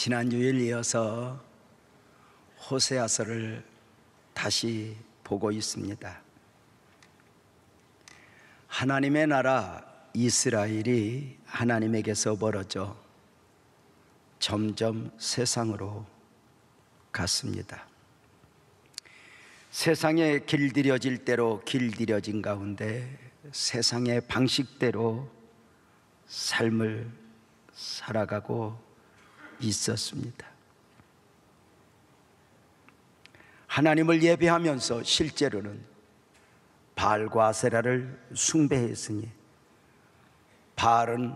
지난주일 이어서 호세아서를 다시 보고 있습니다. 하나님의 나라 이스라엘이 하나님에게서 멀어져 점점 세상으로 갔습니다. 세상에 길들여질 대로 길들여진 가운데 세상의 방식대로 삶을 살아가고 있었습니다. 하나님을 예배하면서 실제로는 바알과 아세라를 숭배했으니, 바알은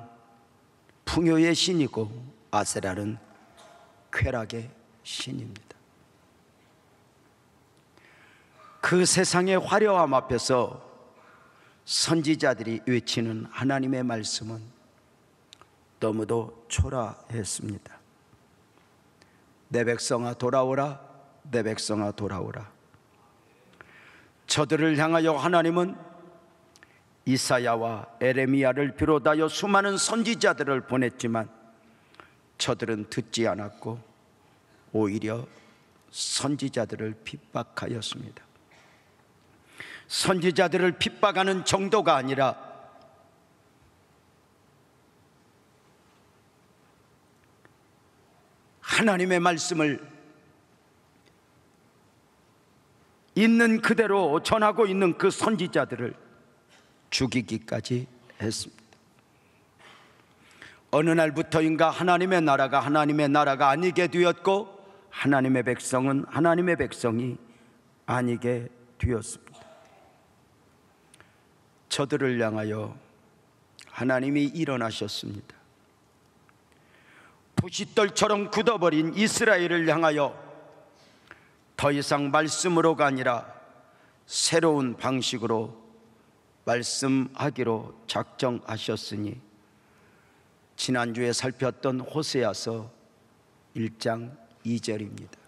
풍요의 신이고 아세라는 쾌락의 신입니다. 그 세상의 화려함 앞에서 선지자들이 외치는 하나님의 말씀은 너무도 초라했습니다. 내 백성아 돌아오라, 내 백성아 돌아오라. 저들을 향하여 하나님은 이사야와 에레미야를 비롯하여 수많은 선지자들을 보냈지만 저들은 듣지 않았고 오히려 선지자들을 핍박하였습니다. 선지자들을 핍박하는 정도가 아니라 하나님의 말씀을 있는 그대로 전하고 있는 그 선지자들을 죽이기까지 했습니다. 어느 날부터인가 하나님의 나라가 아니게 되었고, 하나님의 백성은 하나님의 백성이 아니게 되었습니다. 저들을 향하여 하나님이 일어나셨습니다. 부싯돌처럼 굳어버린 이스라엘을 향하여 더 이상 말씀으로가 아니라 새로운 방식으로 말씀하기로 작정하셨으니, 지난주에 살폈던 호세아서 1장 2절입니다.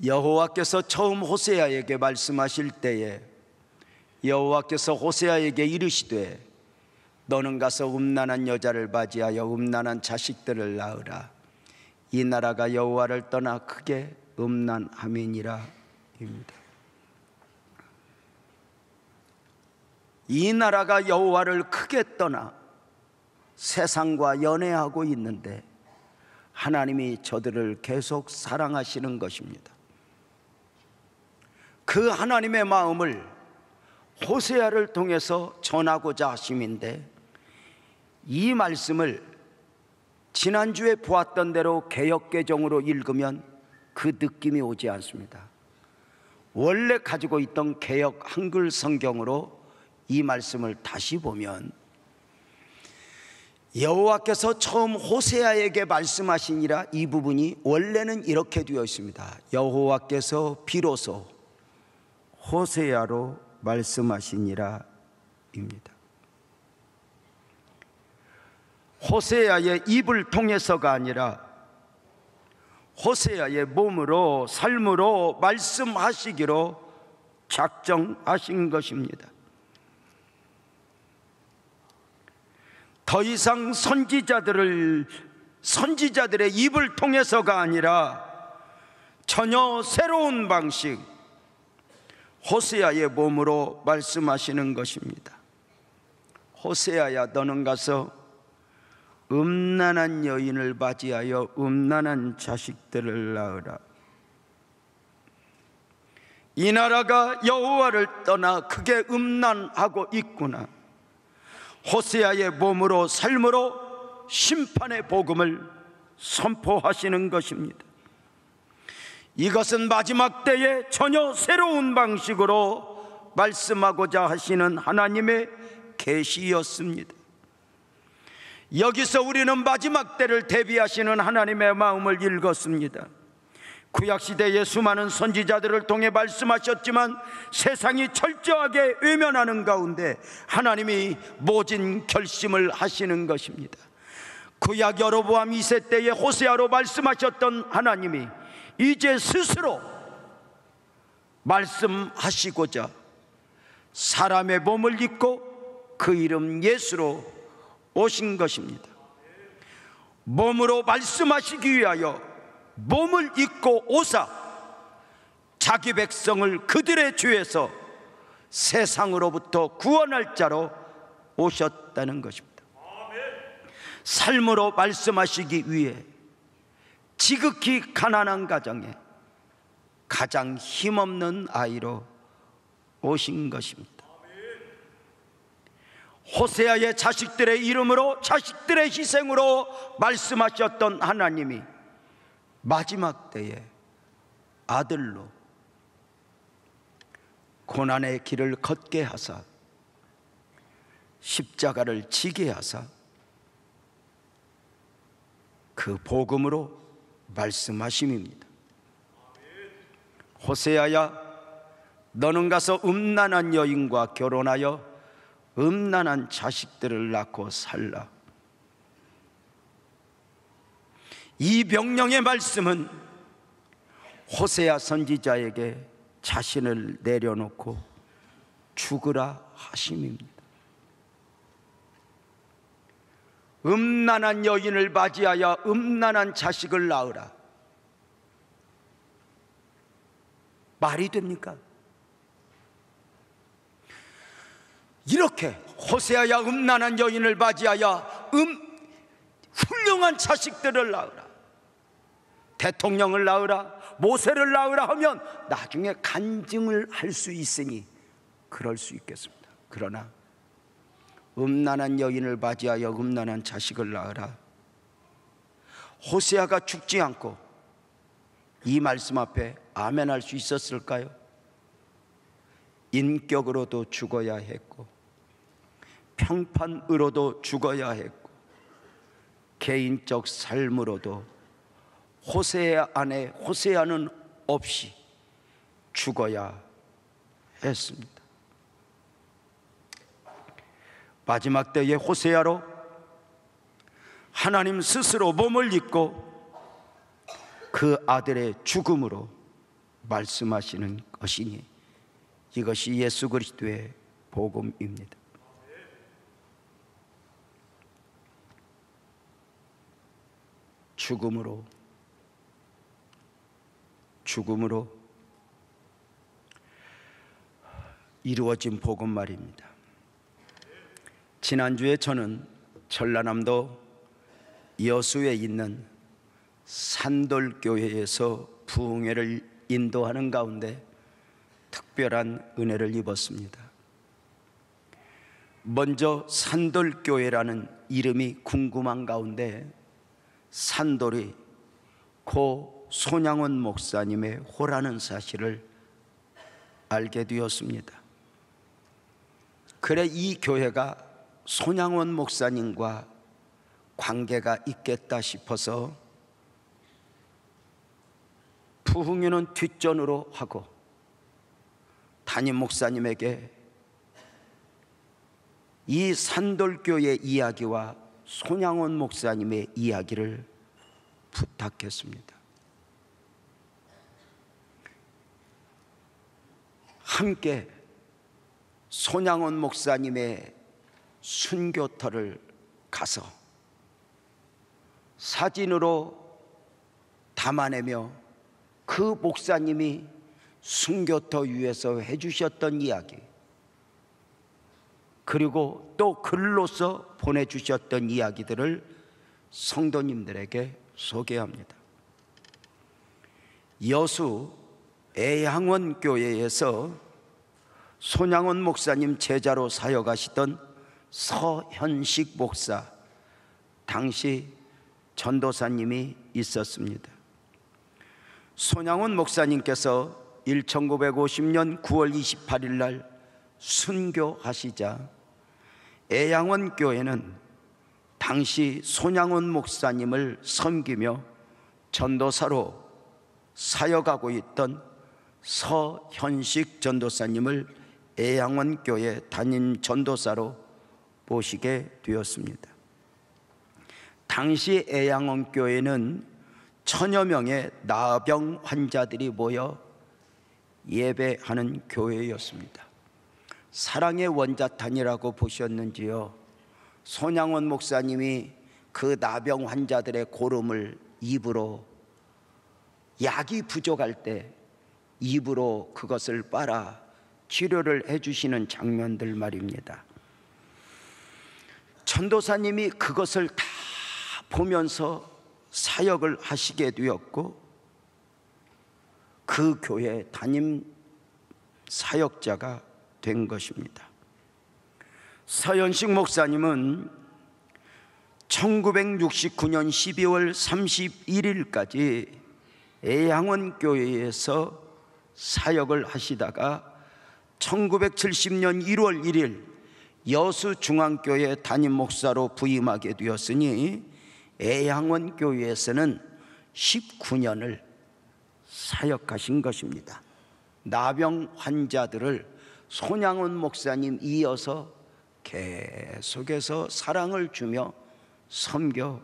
여호와께서 처음 호세아에게 말씀하실 때에 여호와께서 호세아에게 이르시되 너는 가서 음란한 여자를 맞이하여 음란한 자식들을 낳으라. 이 나라가 여호와를 떠나 크게 음란함이니라 입니다. 이 나라가 여호와를 크게 떠나 세상과 연애하고 있는데 하나님이 저들을 계속 사랑하시는 것입니다. 그 하나님의 마음을 호세아를 통해서 전하고자 하심인데, 이 말씀을 지난주에 보았던 대로 개역개정으로 읽으면 그 느낌이 오지 않습니다. 원래 가지고 있던 개역 한글 성경으로 이 말씀을 다시 보면 여호와께서 처음 호세아에게 말씀하시니라, 이 부분이 원래는 이렇게 되어 있습니다. 여호와께서 비로소 호세아로 말씀하시니라 입니다. 호세아의 입을 통해서가 아니라 호세아의 몸으로, 삶으로 말씀하시기로 작정하신 것입니다. 더 이상 선지자들의 입을 통해서가 아니라 전혀 새로운 방식, 호세아의 몸으로 말씀하시는 것입니다. 호세아야, 너는 가서 음란한 여인을 맞이하여 음란한 자식들을 낳으라. 이 나라가 여호와를 떠나 크게 음란하고 있구나. 호세아의 몸으로, 삶으로 심판의 복음을 선포하시는 것입니다. 이것은 마지막 때에 전혀 새로운 방식으로 말씀하고자 하시는 하나님의 계시였습니다. 여기서 우리는 마지막 때를 대비하시는 하나님의 마음을 읽었습니다. 구약시대의 수많은 선지자들을 통해 말씀하셨지만 세상이 철저하게 외면하는 가운데 하나님이 모진 결심을 하시는 것입니다. 구약 여로보암 2세 때에 호세아로 말씀하셨던 하나님이 이제 스스로 말씀하시고자 사람의 몸을 입고 그 이름 예수로 오신 것입니다. 몸으로 말씀하시기 위하여 몸을 입고 오사 자기 백성을 그들의 죄에서 세상으로부터 구원할 자로 오셨다는 것입니다. 삶으로 말씀하시기 위해 지극히 가난한 가정에 가장 힘없는 아이로 오신 것입니다. 호세아의 자식들의 이름으로, 자식들의 희생으로 말씀하셨던 하나님이 마지막 때에 아들로 고난의 길을 걷게 하사 십자가를 지게 하사 그 복음으로 말씀하심입니다. 호세아야, 너는 가서 음란한 여인과 결혼하여 음란한 자식들을 낳고 살라. 이 명령의 말씀은 호세아 선지자에게 자신을 내려놓고 죽으라 하심입니다. 음란한 여인을 맞이하여 음란한 자식을 낳으라. 말이 됩니까? 이렇게 호세아야, 음란한 여인을 맞이하여 훌륭한 자식들을 낳으라, 대통령을 낳으라, 모세를 낳으라 하면 나중에 간증을 할 수 있으니 그럴 수 있겠습니다. 그러나 음란한 여인을 맞이하여 음란한 자식을 낳으라, 호세아가 죽지 않고 이 말씀 앞에 아멘할 수 있었을까요? 인격으로도 죽어야 했고 평판으로도 죽어야 했고 개인적 삶으로도 호세아 안에 호세아는 없이 죽어야 했습니다. 마지막 때에 호세아로 하나님 스스로 몸을 입고 그 아들의 죽음으로 말씀하시는 것이니 이것이 예수 그리스도의 복음입니다. 죽음으로 이루어진 복음 말입니다. 지난주에 저는 전라남도 여수에 있는 산돌교회에서 부흥회를 인도하는 가운데 특별한 은혜를 입었습니다. 먼저 산돌교회라는 이름이 궁금한 가운데 산돌이 고 손양원 목사님의 호라는 사실을 알게 되었습니다. 그래 이 교회가 손양원 목사님과 관계가 있겠다 싶어서 부흥회는 뒷전으로 하고 담임 목사님에게 이 산돌교회 이야기와 손양원 목사님의 이야기를 부탁했습니다. 함께 손양원 목사님의 순교터를 가서 사진으로 담아내며 그 목사님이 순교터 위에서 해주셨던 이야기, 그리고 또 글로서 보내주셨던 이야기들을 성도님들에게 소개합니다. 여수 애양원교회에서 손양원 목사님 제자로 사역하시던 서현식 목사, 당시 전도사님이 있었습니다. 손양원 목사님께서 1950년 9월 28일 날 순교하시자 애양원 교회는 당시 손양원 목사님을 섬기며 전도사로 사역하고 있던 서현식 전도사님을 애양원 교회 담임 전도사로 모시게 되었습니다. 당시 애양원 교회는 1000여 명의 나병 환자들이 모여 예배하는 교회였습니다. 사랑의 원자탄이라고 보셨는지요? 손양원 목사님이 그 나병 환자들의 고름을 입으로, 약이 부족할 때 입으로 그것을 빨아 치료를 해주시는 장면들 말입니다. 전도사님이 그것을 다 보면서 사역을 하시게 되었고, 그 교회 담임 사역자가 된 것입니다. 서현식 목사님은 1969년 12월 31일까지 애양원교회에서 사역을 하시다가 1970년 1월 1일 여수중앙교회 담임 목사로 부임하게 되었으니 애양원교회에서는 19년을 사역하신 것입니다. 나병 환자들을 손양원 목사님 이어서 계속해서 사랑을 주며 섬겨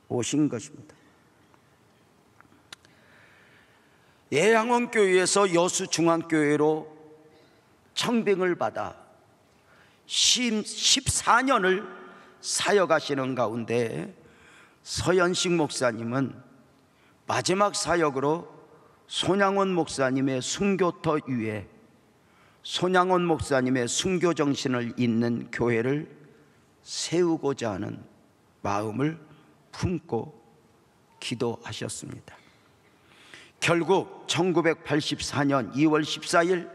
오신 것입니다. 애양원교회에서 여수중앙교회로 청빙을 받아 14년을 사역하시는 가운데 서현식 목사님은 마지막 사역으로 손양원 목사님의 순교터 위에 손양원 목사님의 순교 정신을 잇는 교회를 세우고자 하는 마음을 품고 기도하셨습니다. 결국 1984년 2월 14일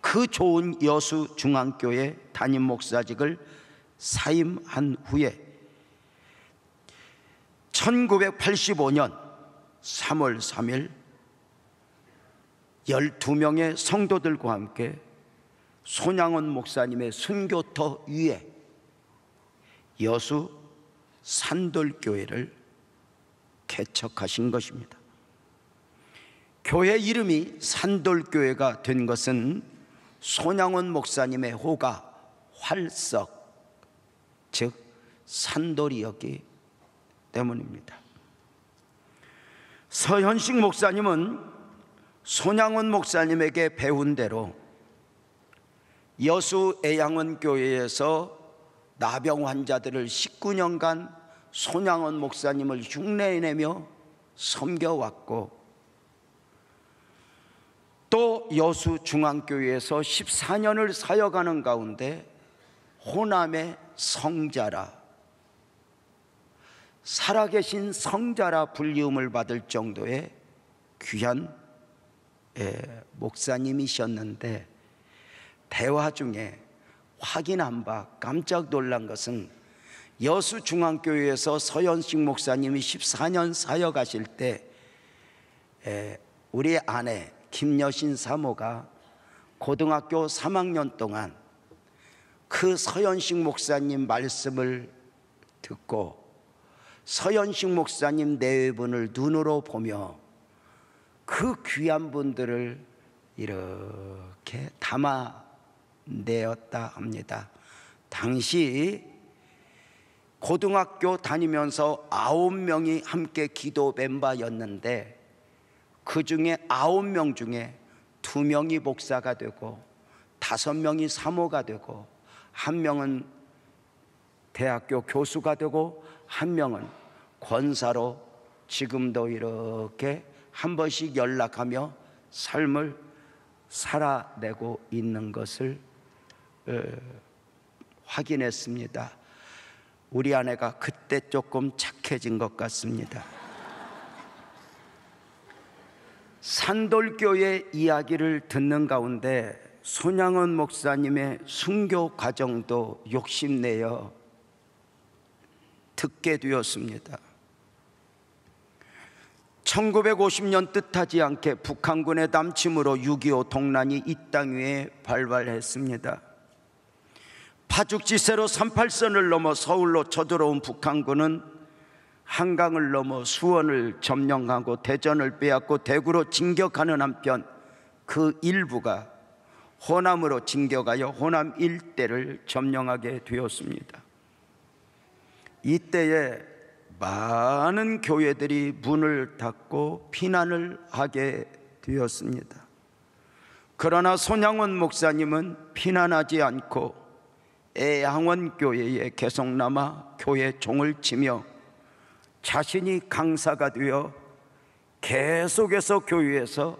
그 좋은 여수중앙교회 담임 목사직을 사임한 후에 1985년 3월 3일 12명의 성도들과 함께 손양원 목사님의 순교터 위에 여수 산돌교회를 개척하신 것입니다. 교회 이름이 산돌교회가 된 것은 손양원 목사님의 호가 활석, 즉 산돌이었기 때문입니다. 서현식 목사님은 손양원 목사님에게 배운 대로 여수 애양원교회에서 나병 환자들을 19년간 손양원 목사님을 흉내내며 섬겨왔고, 또 여수 중앙교회에서 14년을 사역하는 가운데 호남의 성자라, 살아계신 성자라 불리움을 받을 정도의 귀한 목사님이셨는데, 대화 중에 확인한 바 깜짝 놀란 것은 여수 중앙교회에서 서현식 목사님이 14년 사역하실 때 우리 아내 김여신 사모가 고등학교 3학년 동안 그 서현식 목사님 말씀을 듣고 서현식 목사님 내외분을 눈으로 보며 그 귀한 분들을 이렇게 담아내었다 합니다. 당시 고등학교 다니면서 9명이 함께 기도 멤버였는데, 그 중에 9명 중에 2명이 목사가 되고 5명이 사모가 되고 1명은 대학교 교수가 되고 1명은 권사로 지금도 이렇게 한 번씩 연락하며 삶을 살아내고 있는 것을 확인했습니다. 우리 아내가 그때 조금 착해진 것 같습니다. 산돌교회 이야기를 듣는 가운데 손양원 목사님의 순교 과정도 욕심내어 듣게 되었습니다. 1950년 뜻하지 않게 북한군의 남침으로 6.25 동란이 이 땅 위에 발발했습니다. 파죽지세로 38선을 넘어 서울로 쳐들어온 북한군은 한강을 넘어 수원을 점령하고 대전을 빼앗고 대구로 진격하는 한편 그 일부가 호남으로 진격하여 호남 일대를 점령하게 되었습니다. 이때에 많은 교회들이 문을 닫고 피난을 하게 되었습니다. 그러나 손양원 목사님은 피난하지 않고 애양원 교회에 계속 남아 교회 종을 치며 자신이 강사가 되어 계속해서 교회에서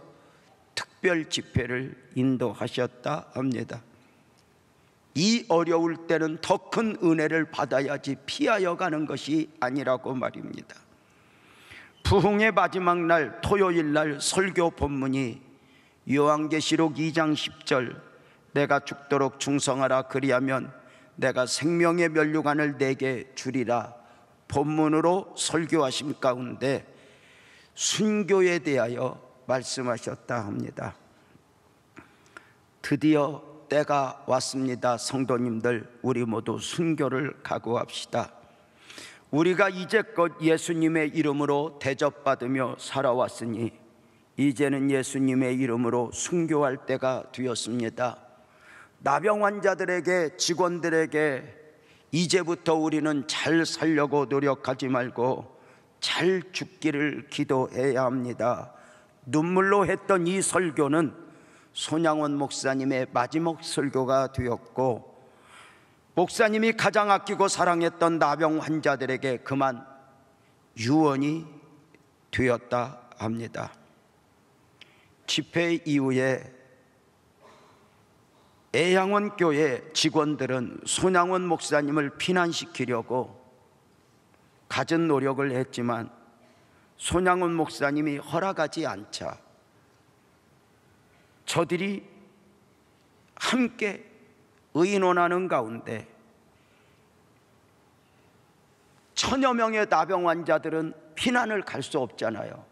특별 집회를 인도하셨다 합니다. 이 어려울 때는 더 큰 은혜를 받아야지 피하여 가는 것이 아니라고 말입니다. 부흥의 마지막 날 토요일 날 설교 본문이 요한계시록 2장 10절 내가 죽도록 충성하라 그리하면 내가 생명의 면류관을 내게 주리라 본문으로 설교하신 가운데 순교에 대하여 말씀하셨다 합니다. 드디어 때가 왔습니다. 성도님들, 우리 모두 순교를 각오합시다. 우리가 이제껏 예수님의 이름으로 대접받으며 살아왔으니 이제는 예수님의 이름으로 순교할 때가 되었습니다. 나병 환자들에게, 직원들에게 이제부터 우리는 잘 살려고 노력하지 말고 잘 죽기를 기도해야 합니다. 눈물로 했던 이 설교는 손양원 목사님의 마지막 설교가 되었고, 목사님이 가장 아끼고 사랑했던 나병 환자들에게 그만 유언이 되었다 합니다. 집회 이후에 애양원 교회 직원들은 손양원 목사님을 피난시키려고 갖은 노력을 했지만 손양원 목사님이 허락하지 않자 저들이 함께 의논하는 가운데 1000여 명의 나병 환자들은 피난을 갈 수 없잖아요.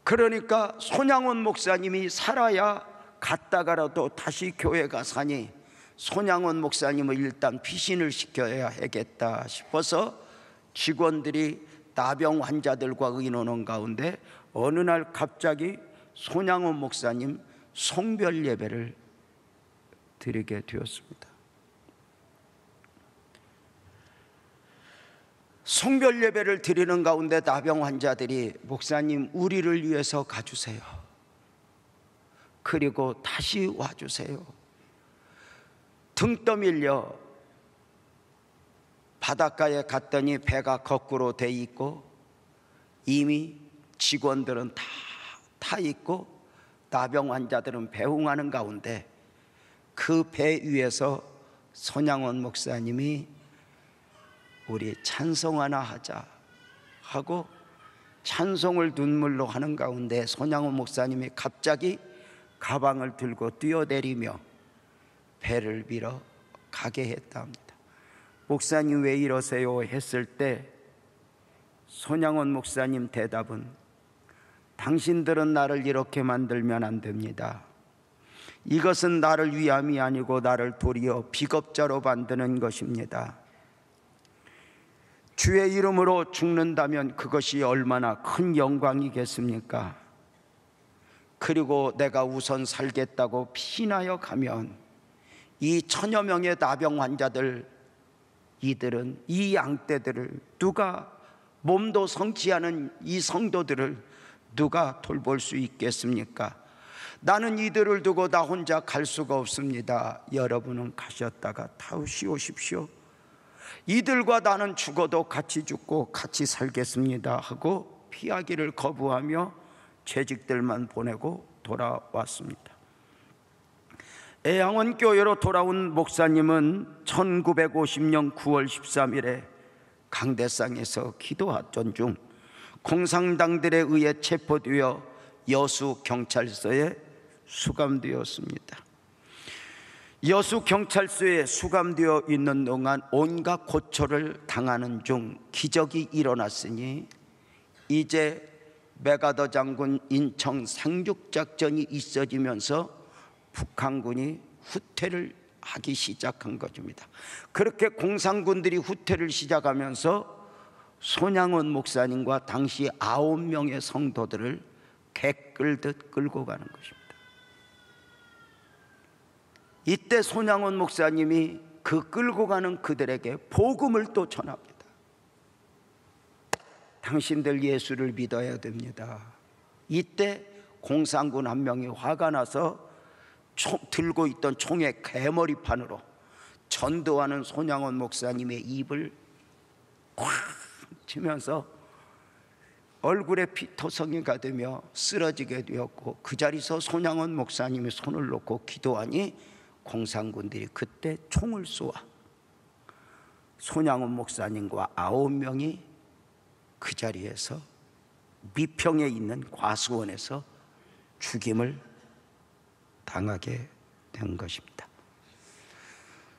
그러니까 손양원 목사님이 살아야 갔다가라도 다시 교회가 사니 손양원 목사님을 일단 피신을 시켜야 하겠다 싶어서 직원들이 나병 환자들과 의논한 가운데 어느 날 갑자기 손양원 목사님 송별 예배를 드리게 되었습니다. 송별 예배를 드리는 가운데 나병 환자들이 목사님 우리를 위해서 가주세요. 그리고 다시 와주세요. 등 떠밀려 바닷가에 갔더니 배가 거꾸로 돼 있고 이미 직원들은 다 타 있고 나병 환자들은 배웅하는 가운데 그 배 위에서 손양원 목사님이 우리 찬송 하나 하자 하고 찬송을 눈물로 하는 가운데 손양원 목사님이 갑자기 가방을 들고 뛰어내리며 배를 밀어 가게 했답니다. 목사님 왜 이러세요 했을 때 손양원 목사님 대답은 당신들은 나를 이렇게 만들면 안 됩니다. 이것은 나를 위함이 아니고 나를 도리어 비겁자로 만드는 것입니다. 주의 이름으로 죽는다면 그것이 얼마나 큰 영광이겠습니까? 그리고 내가 우선 살겠다고 피신하여 가면 이 1000여 명의 나병 환자들, 이들은 이 양떼들을 누가, 몸도 성치 않은 이 성도들을 누가 돌볼 수 있겠습니까? 나는 이들을 두고 나 혼자 갈 수가 없습니다. 여러분은 가셨다가 다시 오십시오. 이들과 나는 죽어도 같이 죽고 같이 살겠습니다 하고 피하기를 거부하며 재직들만 보내고 돌아왔습니다. 애양원 교회로 돌아온 목사님은 1950년 9월 13일에 강대상에서 기도하던 중 공산당들에 의해 체포되어 여수경찰서에 수감되었습니다. 여수경찰서에 수감되어 있는 동안 온갖 고초를 당하는 중 기적이 일어났으니 이제 메가더 장군 인청 상륙작전이 있어지면서 북한군이 후퇴를 하기 시작한 것입니다. 그렇게 공산군들이 후퇴를 시작하면서 손양원 목사님과 당시 9명의 성도들을 개 끌듯 끌고 가는 것입니다. 이때 손양원 목사님이 그 끌고 가는 그들에게 복음을 또 전합니다. 당신들 예수를 믿어야 됩니다. 이때 공산군 한 명이 화가 나서 들고 있던 총의 개머리판으로 전도하는 손양원 목사님의 입을 콱 치면서 얼굴에 피토성이가 되며 쓰러지게 되었고, 그 자리에서 손양원 목사님이 손을 놓고 기도하니 공산군들이 그때 총을 쏘아 손양원 목사님과 9명이 그 자리에서 미평에 있는 과수원에서 죽임을 당하게 된 것입니다.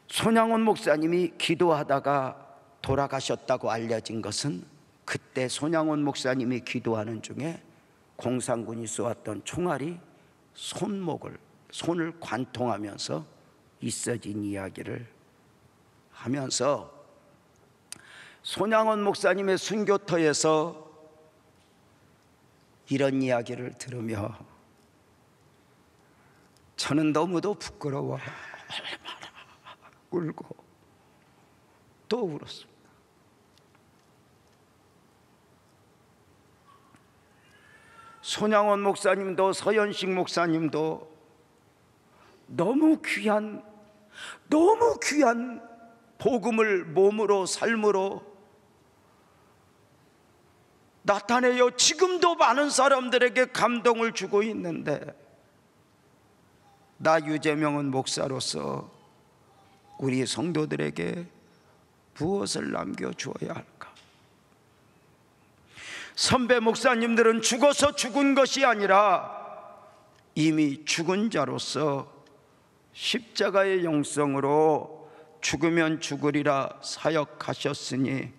손양원 목사님이 기도하다가 돌아가셨다고 알려진 것은 그때 손양원 목사님이 기도하는 중에 공산군이 쏘았던 총알이 손을 관통하면서 있어진 이야기를 하면서, 손양원 목사님의 순교터에서 이런 이야기를 들으며 저는 너무도 부끄러워 얼마나 울고 또 울었습니다. 손양원 목사님도 서현식 목사님도 너무 귀한 복음을 몸으로 삶으로 나타내어 지금도 많은 사람들에게 감동을 주고 있는데, 나 유재명은 목사로서 우리 성도들에게 무엇을 남겨주어야 할까? 선배 목사님들은 죽어서 죽은 것이 아니라 이미 죽은 자로서 십자가의 영성으로 죽으면 죽으리라 사역하셨으니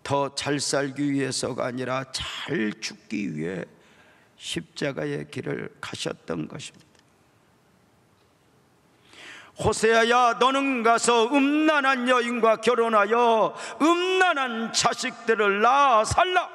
더 잘 살기 위해서가 아니라 잘 죽기 위해 십자가의 길을 가셨던 것입니다. 호세아야, 너는 가서 음란한 여인과 결혼하여 음란한 자식들을 낳아 살라.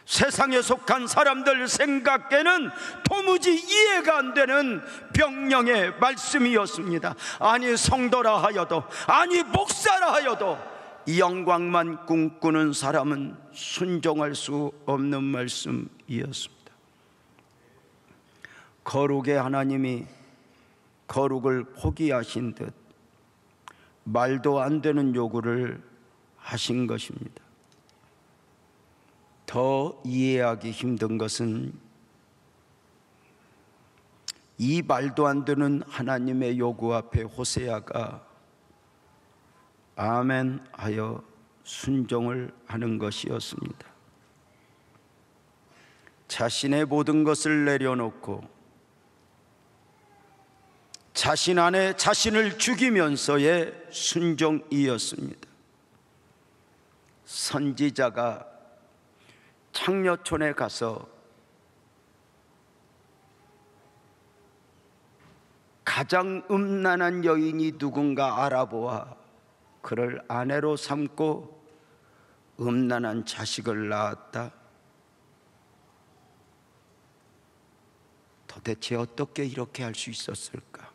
세상에 속한 사람들 생각에는 도무지 이해가 안 되는 병령의 말씀이었습니다. 아니 성도라 하여도, 아니 목사라 하여도 이 영광만 꿈꾸는 사람은 순종할 수 없는 말씀이었습니다. 거룩의 하나님이 거룩을 포기하신 듯 말도 안 되는 요구를 하신 것입니다. 더 이해하기 힘든 것은 이 말도 안 되는 하나님의 요구 앞에 호세아가 아멘 하여 순종을 하는 것이었습니다. 자신의 모든 것을 내려놓고 자신 안에 자신을 죽이면서의 순종이었습니다. 선지자가 창녀촌에 가서 가장 음란한 여인이 누군가 알아보아 그를 아내로 삼고 음란한 자식을 낳았다. 도대체 어떻게 이렇게 할 수 있었을까?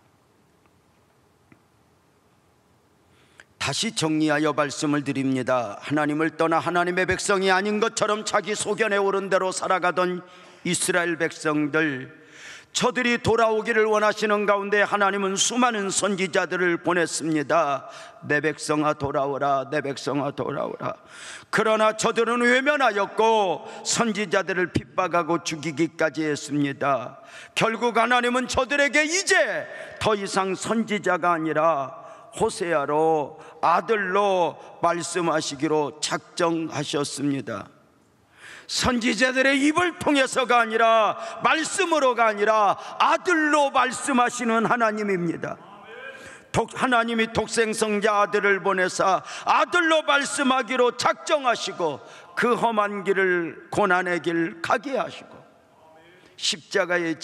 다시 정리하여 말씀을 드립니다. 하나님을 떠나 하나님의 백성이 아닌 것처럼 자기 소견에 오른 대로 살아가던 이스라엘 백성들, 저들이 돌아오기를 원하시는 가운데 하나님은 수많은 선지자들을 보냈습니다. 내 백성아 돌아오라, 내 백성아 돌아오라. 그러나 저들은 외면하였고 선지자들을 핍박하고 죽이기까지 했습니다. 결국 하나님은 저들에게 이제 더 이상 선지자가 아니라 호세아로, 아들로 말씀하시기로 작정하셨습니다. 선지자들의 입을 통해서가 아니라, 말씀으로가 아니라 아들로 말씀하시는 하나님입니다. 하나님이 독생성자 아들을 보내사 아들로 말씀하기로 작정하시고 그 험한 길을, 고난의 길 가게 하시고 십자가를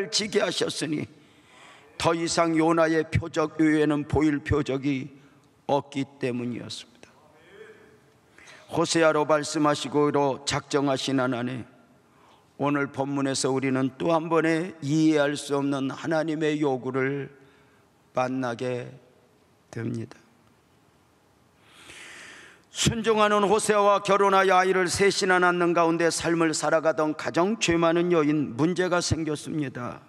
지게 하셨으니 더 이상 요나의 표적 외에는 보일 표적이 없기 때문이었습니다. 호세아로 말씀하시기로 작정하신 하나님, 오늘 본문에서 우리는 또 한 번의 이해할 수 없는 하나님의 요구를 만나게 됩니다. 순종하는 호세아와 결혼하여 아이를 셋이나 낳는 가운데 삶을 살아가던 가장 죄 많은 여인, 문제가 생겼습니다.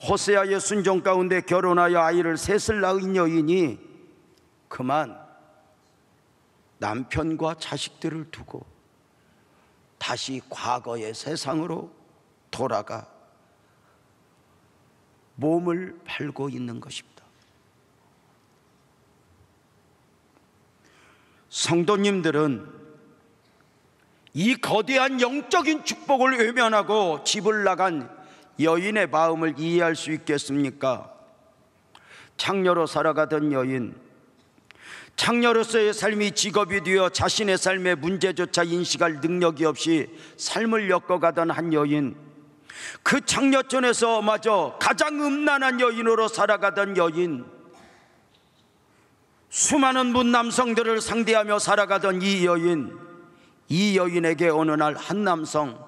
호세아의 순종 가운데 결혼하여 아이를 셋을 낳은 여인이 그만 남편과 자식들을 두고 다시 과거의 세상으로 돌아가 몸을 팔고 있는 것입니다. 성도님들은 이 거대한 영적인 축복을 외면하고 집을 나간 여인의 마음을 이해할 수 있겠습니까? 창녀로 살아가던 여인, 창녀로서의 삶이 직업이 되어 자신의 삶의 문제조차 인식할 능력이 없이 삶을 엮어가던 한 여인, 그 창녀촌에서 마저 가장 음란한 여인으로 살아가던 여인, 수많은 문남성들을 상대하며 살아가던 이 여인에게 어느 날 한 남성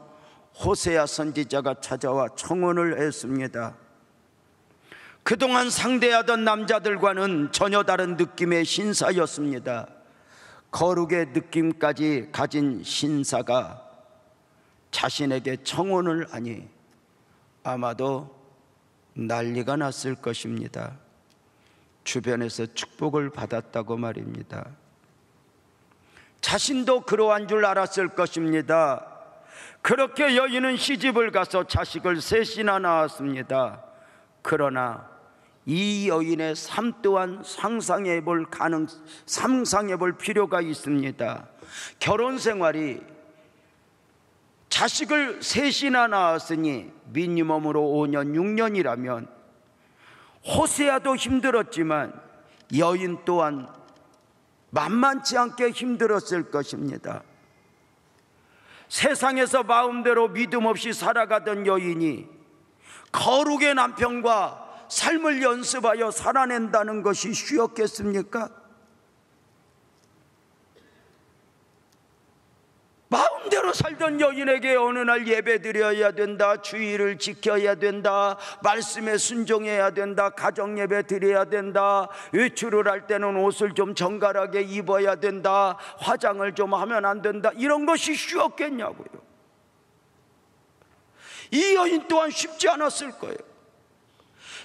호세아 선지자가 찾아와 청혼을 했습니다. 그동안 상대하던 남자들과는 전혀 다른 느낌의 신사였습니다. 거룩의 느낌까지 가진 신사가 자신에게 청혼을 하니 아마도 난리가 났을 것입니다. 주변에서 축복을 받았다고 말입니다. 자신도 그러한 줄 알았을 것입니다. 그렇게 여인은 시집을 가서 자식을 셋이나 낳았습니다. 그러나 이 여인의 삶 또한 상상해 볼 필요가 있습니다. 결혼 생활이 자식을 셋이나 낳았으니 미니멈으로 5년, 6년이라면 호세아도 힘들었지만 여인 또한 만만치 않게 힘들었을 것입니다. 세상에서 마음대로 믿음 없이 살아가던 여인이 거룩의 남편과 삶을 연습하여 살아낸다는 것이 쉬웠겠습니까? 마음대로 살던 여인에게 어느 날 예배드려야 된다, 주의를 지켜야 된다, 말씀에 순종해야 된다, 가정예배 드려야 된다, 외출을 할 때는 옷을 좀 정갈하게 입어야 된다, 화장을 좀 하면 안 된다, 이런 것이 쉬웠겠냐고요. 이 여인 또한 쉽지 않았을 거예요.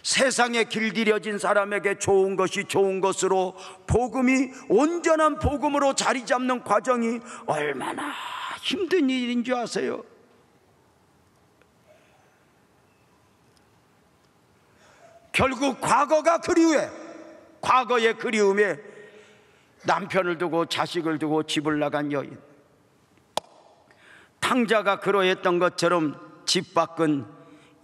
세상에 길들여진 사람에게 좋은 것이 좋은 것으로, 복음이 온전한 복음으로 자리 잡는 과정이 얼마나 힘든 일인 줄 아세요? 결국 과거가 그리움에, 과거의 그리움에 남편을 두고 자식을 두고 집을 나간 여인, 탕자가 그러했던 것처럼 집 밖은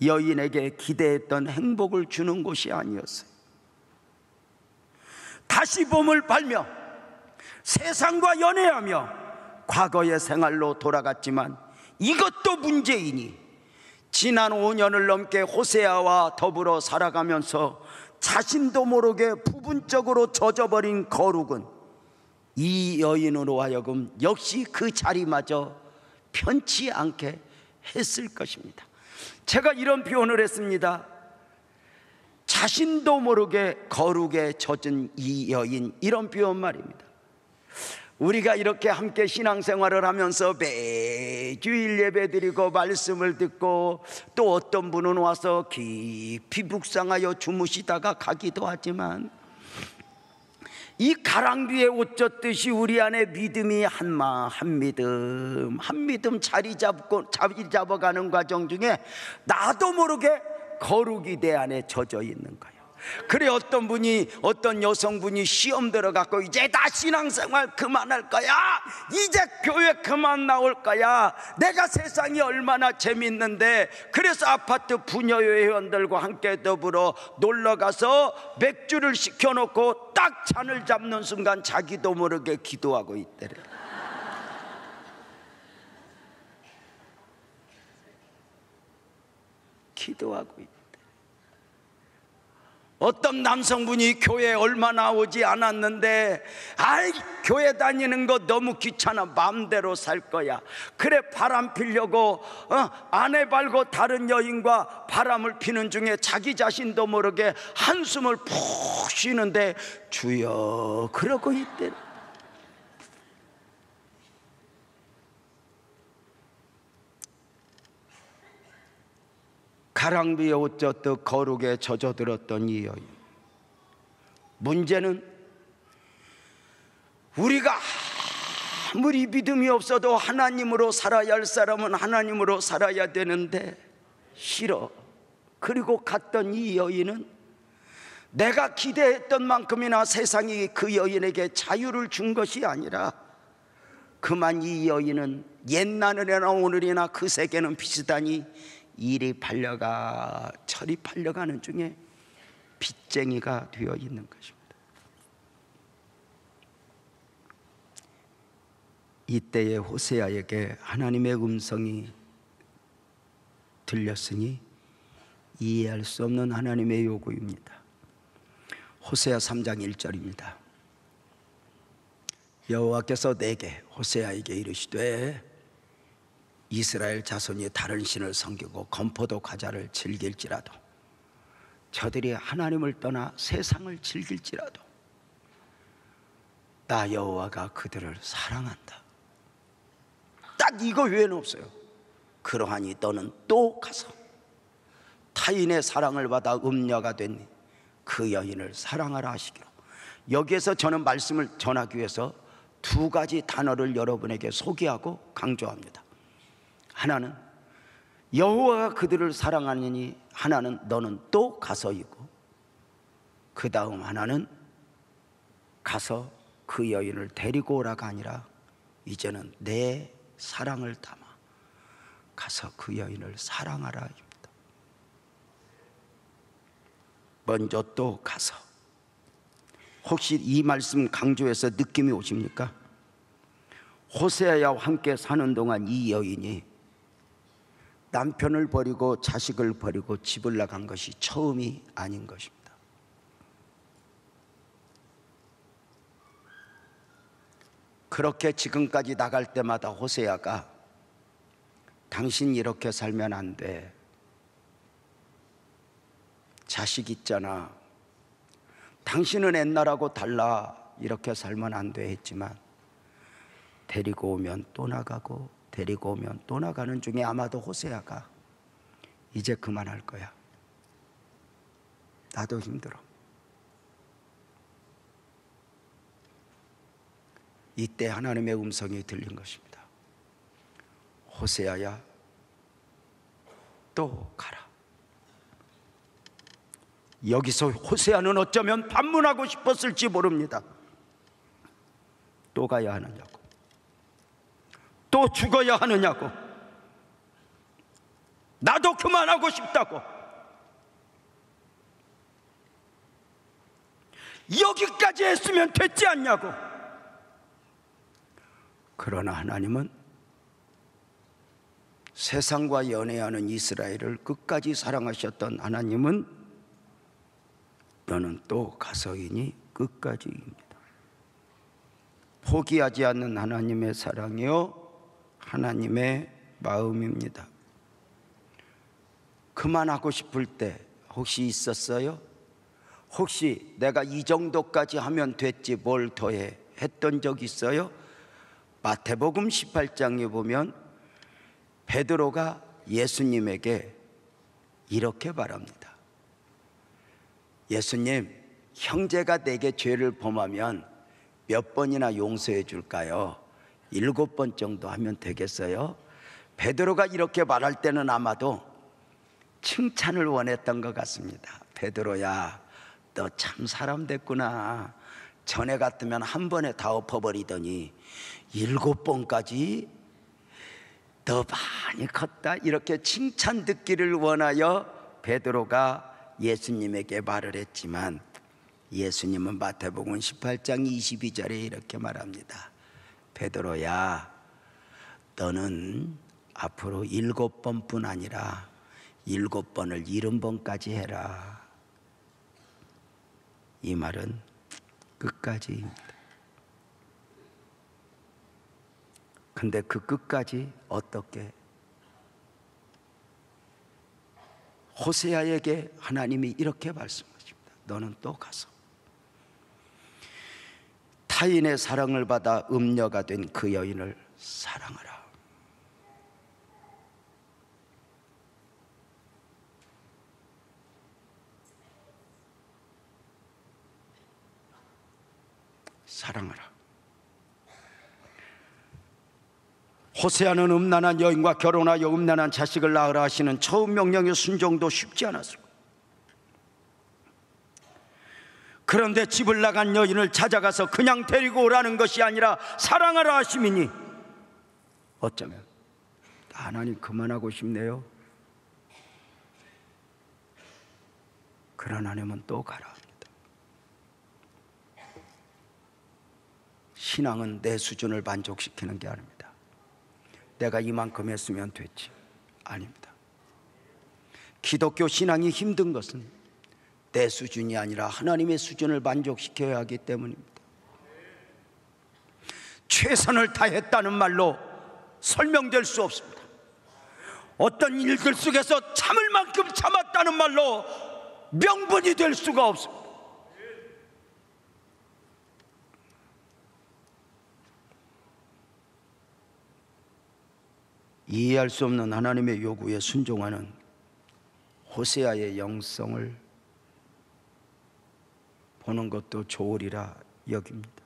여인에게 기대했던 행복을 주는 곳이 아니었어요. 다시 몸을 팔며 세상과 연애하며 과거의 생활로 돌아갔지만 이것도 문제이니 지난 5년을 넘게 호세아와 더불어 살아가면서 자신도 모르게 부분적으로 젖어버린 거룩은 이 여인으로 하여금 역시 그 자리마저 편치 않게 했을 것입니다. 제가 이런 표현을 했습니다. 자신도 모르게 거룩에 젖은 이 여인, 이런 표현 말입니다. 우리가 이렇게 함께 신앙생활을 하면서 매주일 예배드리고 말씀을 듣고 또 어떤 분은 와서 깊이 묵상하여 주무시다가 가기도 하지만 이 가랑비에 옷 젖듯이 우리 안에 믿음이 한 믿음 자리 잡아가는 과정 중에 나도 모르게 거룩이 내 안에 젖어 있는 거예요. 그래, 어떤 여성분이 시험 들어갖고 이제 다 신앙생활 그만할 거야, 이제 교회 그만 나올 거야, 내가 세상이 얼마나 재밌는데, 그래서 아파트 부녀회 회원들과 함께 더불어 놀러가서 맥주를 시켜놓고 딱 잔을 잡는 순간 자기도 모르게 기도하고 있대래. 기도하고 있대. 어떤 남성분이 교회 얼마 나오지 않았는데, 아이, 교회 다니는 거 너무 귀찮아, 마음대로 살 거야. 그래, 바람 피려고 아내 말고 다른 여인과 바람을 피는 중에 자기 자신도 모르게 한숨을 푹 쉬는데 주여 그러고 있대. 가랑비에 옷 젖듯 거룩에 젖어들었던 이 여인. 문제는 우리가 아무리 믿음이 없어도 하나님으로 살아야 할 사람은 하나님으로 살아야 되는데 싫어. 그리고 갔던 이 여인은 내가 기대했던 만큼이나 세상이 그 여인에게 자유를 준 것이 아니라 그만 이 여인은 옛날이나 오늘이나 그 세계는 비슷하니 일이 팔려가 철이 팔려가는 중에 빚쟁이가 되어 있는 것입니다. 이때에 호세아에게 하나님의 음성이 들렸으니 이해할 수 없는 하나님의 요구입니다. 호세아 3장 1절입니다. 여호와께서 내게 호세아에게 이르시되 이스라엘 자손이 다른 신을 섬기고 건포도 과자를 즐길지라도 저들이 하나님을 떠나 세상을 즐길지라도 나 여호와가 그들을 사랑한다. 딱 이거 외에는 없어요. 그러하니 너는 또 가서 타인의 사랑을 받아 음녀가 된 그 여인을 사랑하라 하시기로. 여기에서 저는 말씀을 전하기 위해서 두 가지 단어를 여러분에게 소개하고 강조합니다. 하나는 여호와가 그들을 사랑하느니, 하나는 너는 또 가서이고, 그 다음 하나는 가서 그 여인을 데리고 오라가 아니라 이제는 내 사랑을 담아 가서 그 여인을 사랑하라입니다. 먼저 또 가서. 혹시 이 말씀 강조해서 느낌이 오십니까? 호세아와 함께 사는 동안 이 여인이 남편을 버리고 자식을 버리고 집을 나간 것이 처음이 아닌 것입니다. 그렇게 지금까지 나갈 때마다 호세아가 당신 이렇게 살면 안 돼. 자식 있잖아. 당신은 옛날하고 달라. 이렇게 살면 안 돼 했지만 데리고 오면 또 나가고 데리고 오면 또 나가는 중에 아마도 호세아가 이제 그만할 거야. 나도 힘들어. 이때 하나님의 음성이 들린 것입니다. 호세아야, 또 가라. 여기서 호세아는 어쩌면 반문하고 싶었을지 모릅니다. 또 가야 하느냐고, 또 죽어야 하느냐고, 나도 그만하고 싶다고, 여기까지 했으면 됐지 않냐고. 그러나 하나님은 세상과 연애하는 이스라엘을 끝까지 사랑하셨던 하나님은 너는 또 가서이니 끝까지입니다. 포기하지 않는 하나님의 사랑이요, 하나님의 마음입니다. 그만하고 싶을 때 혹시 있었어요? 혹시 내가 이 정도까지 하면 됐지 뭘 더해 했던 적 있어요? 마태복음 18장에 보면 베드로가 예수님에게 이렇게 말합니다. 예수님, 형제가 내게 죄를 범하면 몇 번이나 용서해 줄까요? 7번 정도 하면 되겠어요? 베드로가 이렇게 말할 때는 아마도 칭찬을 원했던 것 같습니다. 베드로야, 너 참 사람 됐구나. 전에 같으면 한 번에 다 엎어버리더니 7번까지 너 많이 컸다. 이렇게 칭찬 듣기를 원하여 베드로가 예수님에게 말을 했지만 예수님은 마태복음 18장 22절에 이렇게 말합니다. 베드로야, 너는 앞으로 7번뿐 아니라 7번을 70번까지 해라. 이 말은 끝까지입니다. 근데 그 끝까지 어떻게? 호세아에게 하나님이 이렇게 말씀하십니다. 너는 또 가서 타인의 사랑을 받아 음녀가 된 그 여인을 사랑하라. 사랑하라. 호세아는 음란한 여인과 결혼하여 음란한 자식을 낳으라 하시는 처음 명령의 순종도 쉽지 않았습니다. 그런데 집을 나간 여인을 찾아가서 그냥 데리고 오라는 것이 아니라 사랑하라 하심이니 어쩌면 하나님 그만하고 싶네요. 그런 하나님은 또 가라 합니다. 신앙은 내 수준을 만족시키는 게 아닙니다. 내가 이만큼 했으면 됐지, 아닙니다. 기독교 신앙이 힘든 것은 내 수준이 아니라 하나님의 수준을 만족시켜야 하기 때문입니다. 최선을 다했다는 말로 설명될 수 없습니다. 어떤 일들 속에서 참을 만큼 참았다는 말로 명분이 될 수가 없습니다. 이해할 수 없는 하나님의 요구에 순종하는 호세아의 영성을 보는 것도 좋으리라 여깁니다.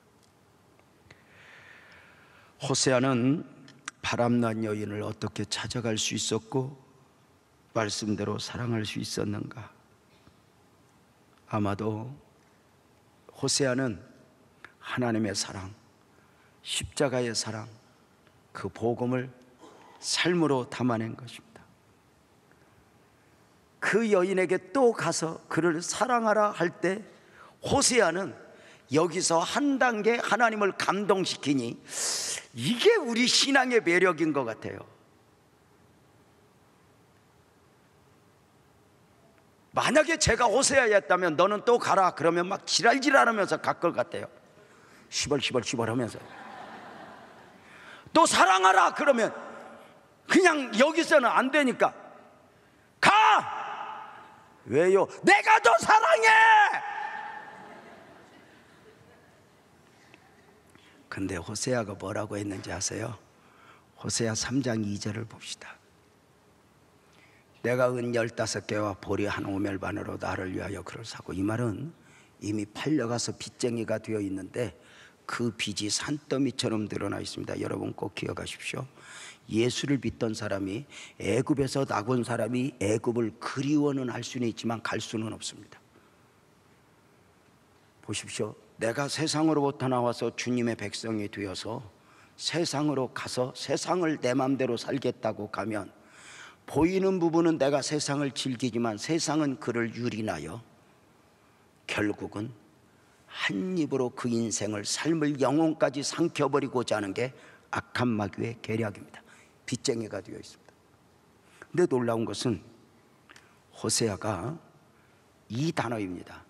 호세아는 바람난 여인을 어떻게 찾아갈 수 있었고 말씀대로 사랑할 수 있었는가? 아마도 호세아는 하나님의 사랑, 십자가의 사랑, 그 복음을 삶으로 담아낸 것입니다. 그 여인에게 또 가서 그를 사랑하라 할 때 호세아는 여기서 한 단계 하나님을 감동시키니 이게 우리 신앙의 매력인 것 같아요. 만약에 제가 호세아였다면 너는 또 가라 그러면 막 지랄지랄하면서 갈 것 같아요. 시벌시벌 하면서. 또 사랑하라 그러면 그냥 여기서는 안 되니까 가! 왜요? 내가 더 사랑해! 근데 호세아가 뭐라고 했는지 아세요? 호세아 3장 2절을 봅시다. 내가 은 15개와 보리 한 오멜반으로 나를 위하여 그를 사고. 이 말은 이미 팔려가서 빚쟁이가 되어 있는데 그 빚이 산더미처럼 드러나 있습니다. 여러분 꼭 기억하십시오. 예수를 믿던 사람이 애굽에서 나온 사람이 애굽을 그리워는 할 수는 있지만 갈 수는 없습니다. 보십시오. 내가 세상으로부터 나와서 주님의 백성이 되어서 세상으로 가서 세상을 내 맘대로 살겠다고 가면 보이는 부분은 내가 세상을 즐기지만 세상은 그를 유린하여 결국은 한 입으로 그 인생을 삶을 영혼까지 삼켜버리고자 하는 게 악한 마귀의 계략입니다. 빚쟁이가 되어 있습니다. 근데 놀라운 것은 호세아가 이 단어입니다.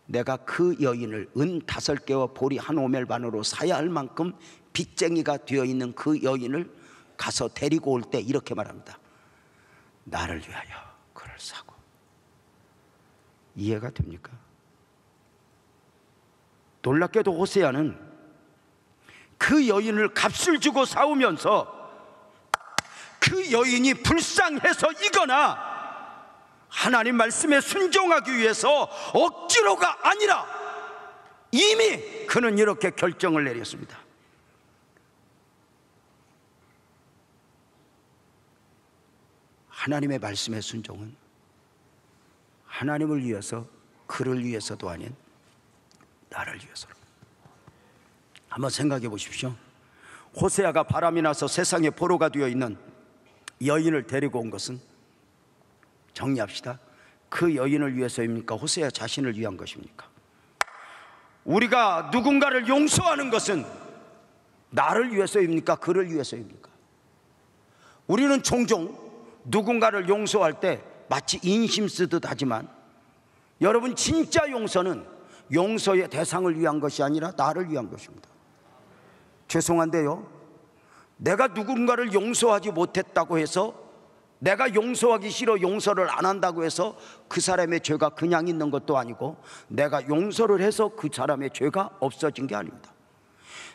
내가 그 여인을 은 5개와 보리 한 오멜반으로 사야 할 만큼 빚쟁이가 되어 있는 그 여인을 가서 데리고 올 때 이렇게 말합니다. 나를 위하여 그를 사고. 이해가 됩니까? 놀랍게도 호세아는 그 여인을 값을 주고 사오면서 그 여인이 불쌍해서 이거나 하나님 말씀에 순종하기 위해서 억지로가 아니라 이미 그는 이렇게 결정을 내렸습니다. 하나님의 말씀에 순종은 하나님을 위해서, 그를 위해서도 아닌 나를 위해서로. 한번 생각해 보십시오. 호세아가 바람이 나서 세상에 포로가 되어 있는 여인을 데리고 온 것은, 정리합시다, 그 여인을 위해서입니까? 호세아 자신을 위한 것입니까? 우리가 누군가를 용서하는 것은 나를 위해서입니까? 그를 위해서입니까? 우리는 종종 누군가를 용서할 때 마치 인심 쓰듯 하지만 여러분, 진짜 용서는 용서의 대상을 위한 것이 아니라 나를 위한 것입니다. 죄송한데요, 내가 누군가를 용서하지 못했다고 해서, 내가 용서하기 싫어 용서를 안 한다고 해서 그 사람의 죄가 그냥 있는 것도 아니고, 내가 용서를 해서 그 사람의 죄가 없어진 게 아닙니다.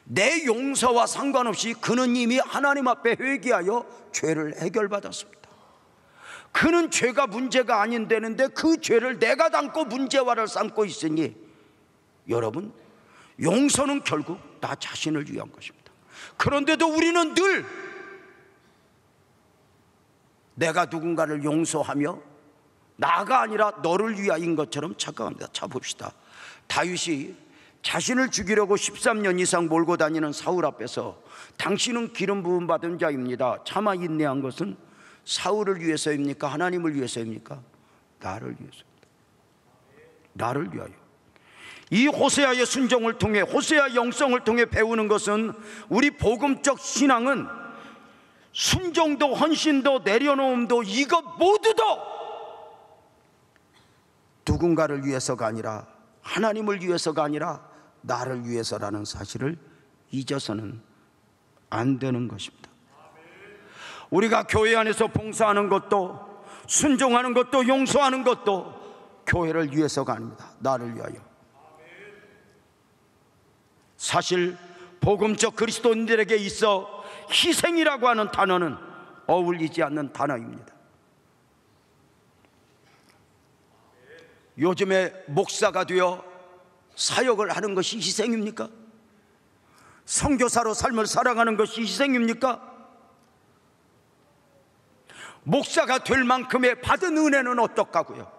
내 용서와 상관없이 그는 이미 하나님 앞에 회개하여 죄를 해결받았습니다. 그는 죄가 문제가 아닌데는데 그 죄를 내가 담고 문제화를 삼고 있으니, 여러분, 용서는 결국 나 자신을 위한 것입니다. 그런데도 우리는 늘 내가 누군가를 용서하며 나가 아니라 너를 위하인 것처럼 착각합니다. 자 봅시다. 다윗이 자신을 죽이려고 13년 이상 몰고 다니는 사울 앞에서 당신은 기름 부음 받은 자입니다. 차마 인내한 것은 사울을 위해서입니까? 하나님을 위해서입니까? 나를 위해서입니다. 나를 위하여. 이 호세아의 순종을 통해, 호세아의 영성을 통해 배우는 것은 우리 복음적 신앙은 순종도 헌신도 내려놓음도 이것 모두도 누군가를 위해서가 아니라, 하나님을 위해서가 아니라 나를 위해서라는 사실을 잊어서는 안 되는 것입니다. 우리가 교회 안에서 봉사하는 것도, 순종하는 것도, 용서하는 것도 교회를 위해서가 아닙니다. 나를 위하여. 사실 복음적 그리스도인들에게 있어 희생이라고 하는 단어는 어울리지 않는 단어입니다. 요즘에 목사가 되어 사역을 하는 것이 희생입니까? 선교사로 삶을 살아가는 것이 희생입니까? 목사가 될 만큼의 받은 은혜는 어떡하고요?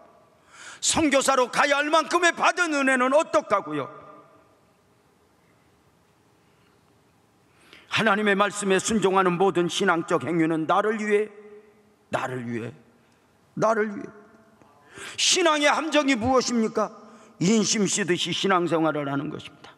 선교사로 가야 할 만큼의 받은 은혜는 어떡하고요? 하나님의 말씀에 순종하는 모든 신앙적 행위는 나를 위해, 나를 위해, 나를 위해. 신앙의 함정이 무엇입니까? 인심 씻듯이 신앙생활을 하는 것입니다.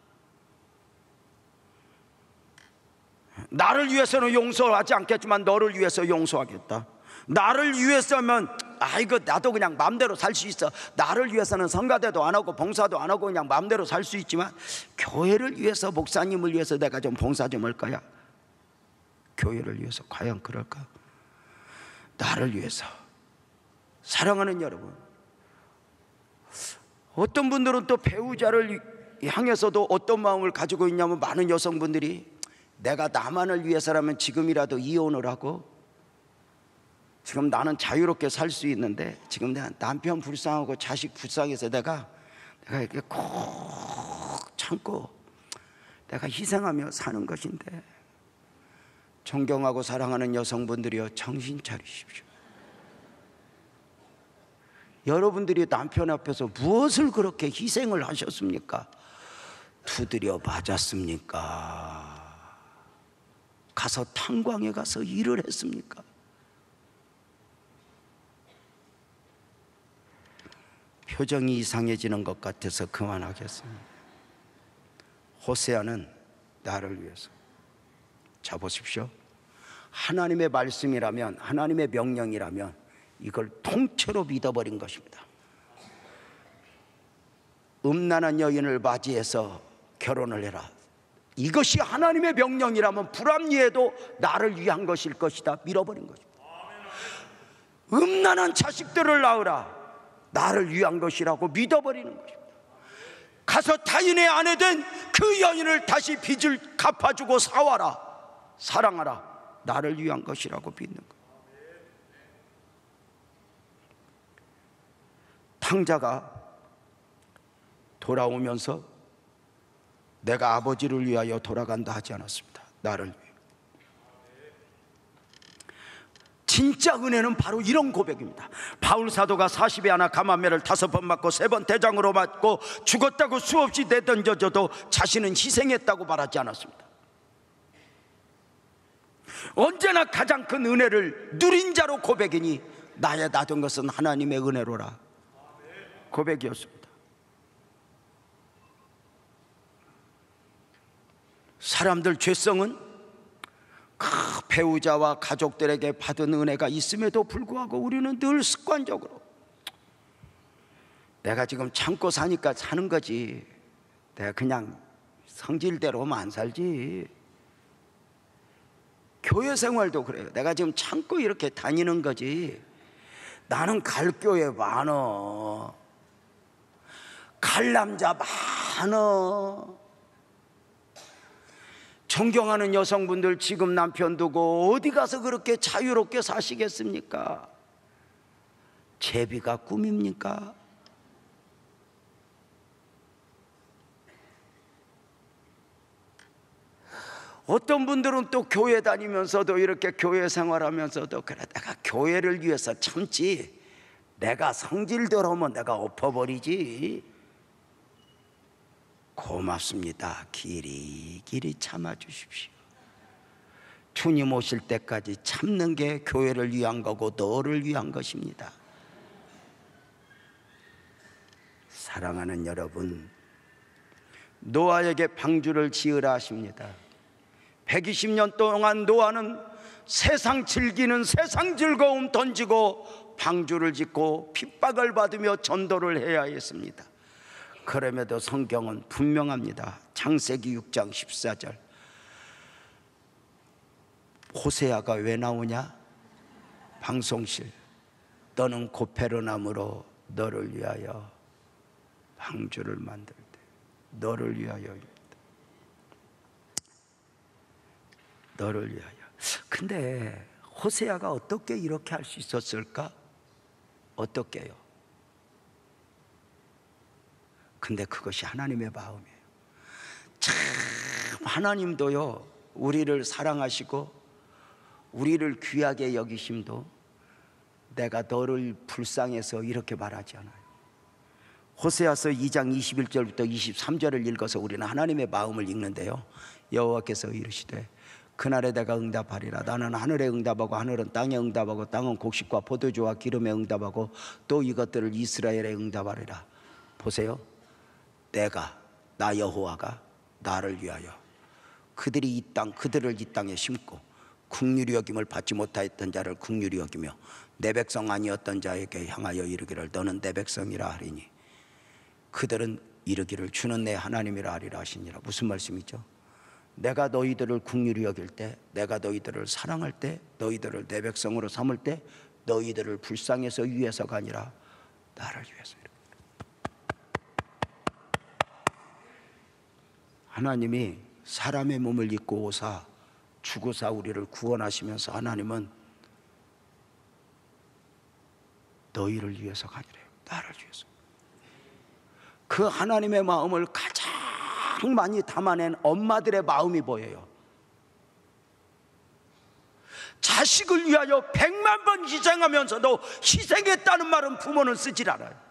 나를 위해서는 용서하지 않겠지만 너를 위해서 용서하겠다. 나를 위해서면 이거 나도 그냥 마음대로 살 수 있어. 나를 위해서는 성가대도 안 하고 봉사도 안 하고 그냥 마음대로 살 수 있지만 교회를 위해서, 목사님을 위해서 내가 좀 봉사 좀 할 거야. 교회를 위해서 과연 그럴까? 나를 위해서. 사랑하는 여러분, 어떤 분들은 또 배우자를 향해서도 어떤 마음을 가지고 있냐면, 많은 여성분들이 내가 나만을 위해서라면 지금이라도 이혼을 하고 지금 나는 자유롭게 살 수 있는데 지금 내가 남편 불쌍하고 자식 불쌍해서 내가 이렇게 꼭 참고 내가 희생하며 사는 것인데, 존경하고 사랑하는 여성분들이여, 정신 차리십시오. 여러분들이 남편 앞에서 무엇을 그렇게 희생을 하셨습니까? 두드려 맞았습니까? 가서 탄광에 가서 일을 했습니까? 표정이 이상해지는 것 같아서 그만하겠습니다. 호세아는 나를 위해서. 자 보십시오. 하나님의 말씀이라면, 하나님의 명령이라면 이걸 통째로 믿어버린 것입니다. 음란한 여인을 맞이해서 결혼을 해라. 이것이 하나님의 명령이라면 불합리해도 나를 위한 것일 것이다. 밀어버린 것입니다. 음란한 자식들을 낳으라. 나를 위한 것이라고 믿어버리는 것입니다. 가서 타인의 아내 된 그 여인을 다시 빚을 갚아주고 사와라. 사랑하라. 나를 위한 것이라고 믿는 것. 탕자가 돌아오면서 내가 아버지를 위하여 돌아간다 하지 않았습니다. 나를 위해. 진짜 은혜는 바로 이런 고백입니다. 바울 사도가 40에 하나 감화매를 5번 맞고 3번 대장으로 맞고 죽었다고 수없이 내던져져도 자신은 희생했다고 말하지 않았습니다. 언제나 가장 큰 은혜를 누린 자로 고백이니 나의 나된 것은 하나님의 은혜로라. 고백이었습니다. 사람들 죄성은 그 배우자와 가족들에게 받은 은혜가 있음에도 불구하고 우리는 늘 습관적으로 내가 지금 참고 사니까 사는 거지, 내가 그냥 성질대로 하면 안 살지. 교회 생활도 그래요. 내가 지금 참고 이렇게 다니는 거지, 나는 갈 교회 많어, 갈 남자 많어. 존경하는 여성분들, 지금 남편 두고 어디 가서 그렇게 자유롭게 사시겠습니까? 제비가 꿈입니까? 어떤 분들은 또 교회 다니면서도 이렇게 교회 생활하면서도 그래, 내가 교회를 위해서 참지, 내가 성질대로 하면 내가 엎어버리지. 고맙습니다. 길이 참아주십시오. 주님 오실 때까지 참는 게 교회를 위한 거고 너를 위한 것입니다. 사랑하는 여러분, 노아에게 방주를 지으라 하십니다. 120년 동안 노아는 세상 즐기는 세상 즐거움 던지고 방주를 짓고 핍박을 받으며 전도를 해야 했습니다. 그럼에도 성경은 분명합니다. 창세기 6장 14절, 호세아가 왜 나오냐? 방송실, 너는 고페르나무로 너를 위하여 방주를 만들 때 너를 위하여, 너를 위하여. 근데 호세아가 어떻게 이렇게 할 수 있었을까? 어떻게요? 근데 그것이 하나님의 마음이에요. 참 하나님도요, 우리를 사랑하시고 우리를 귀하게 여기심도 내가 너를 불쌍해서 이렇게 말하지 않아요. 호세아서 2장 21절부터 23절을 읽어서 우리는 하나님의 마음을 읽는데요, 여호와께서 이르시되 그날에 내가 응답하리라. 나는 하늘에 응답하고 하늘은 땅에 응답하고 땅은 곡식과 포도주와 기름에 응답하고 또 이것들을 이스라엘에 응답하리라. 보세요, 나 여호와가 나를 위하여 그들을 이 땅에 심고 긍휼히 여김을 받지 못하였던 자를 긍휼히 여기며 내 백성 아니었던 자에게 향하여 이르기를 너는 내 백성이라 하리니 그들은 이르기를 주는 내 하나님이라 하리라 하시니라. 무슨 말씀이죠? 내가 너희들을 긍휼히 여길 때, 내가 너희들을 사랑할 때, 너희들을 내 백성으로 삼을 때 너희들을 불쌍해서 위해서가 아니라 나를 위해서. 하나님이 사람의 몸을 입고 오사 죽으사 우리를 구원하시면서 하나님은 너희를 위해서가 아니라 나를 위해서. 그 하나님의 마음을 가장 많이 담아낸 엄마들의 마음이 보여요. 자식을 위하여 100만 번 희생하면서도 희생했다는 말은 부모는 쓰질 않아요.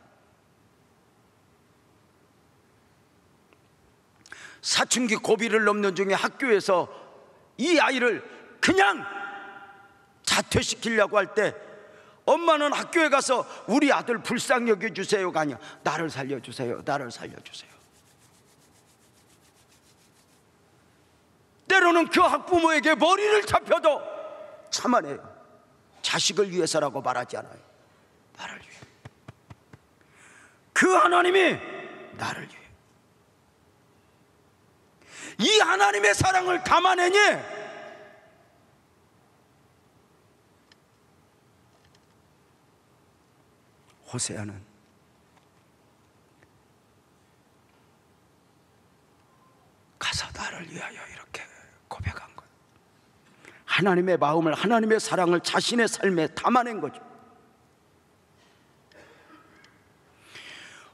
사춘기 고비를 넘는 중에 학교에서 이 아이를 그냥 자퇴시키려고 할 때 엄마는 학교에 가서 우리 아들 불쌍히 여겨주세요가 아니야, 나를 살려주세요, 나를 살려주세요. 때로는 그 학부모에게 머리를 잡혀도 참아내요. 자식을 위해서라고 말하지 않아요. 나를 위해. 그 하나님이 나를 위해. 이 하나님의 사랑을 담아내니 호세아는 가서 나를 위하여 이렇게 고백한 것, 하나님의 마음을, 하나님의 사랑을 자신의 삶에 담아낸 거죠.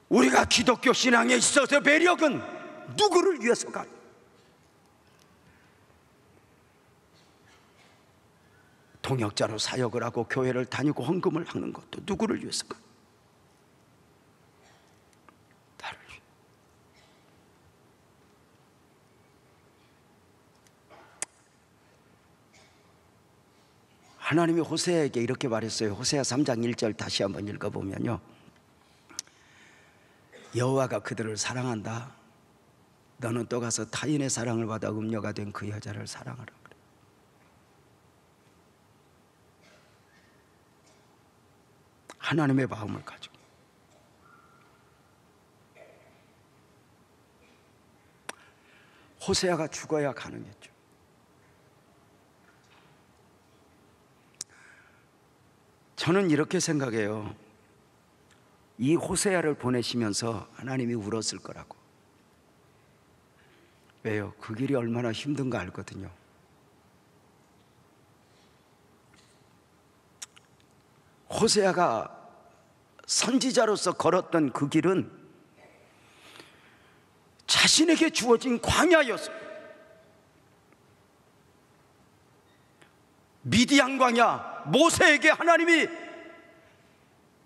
우리가 기독교 신앙에 있어서 매력은 누구를 위해서가? 동역자로 사역을 하고 교회를 다니고 헌금을 하는 것도 누구를 위해서가? 나를 위해. 하나님이 호세아에게 이렇게 말했어요. 호세아 3장 1절 다시 한번 읽어보면요, 여호와가 그들을 사랑한다. 너는 또 가서 타인의 사랑을 받아 음녀가 된 그 여자를 사랑하라. 하나님의 마음을 가지고. 호세아가 죽어야 가능했죠. 저는 이렇게 생각해요. 이 호세아를 보내시면서 하나님이 울었을 거라고. 왜요? 그 길이 얼마나 힘든가 알거든요. 호세아가 선지자로서 걸었던 그 길은 자신에게 주어진 광야였어요. 미디안 광야, 모세에게 하나님이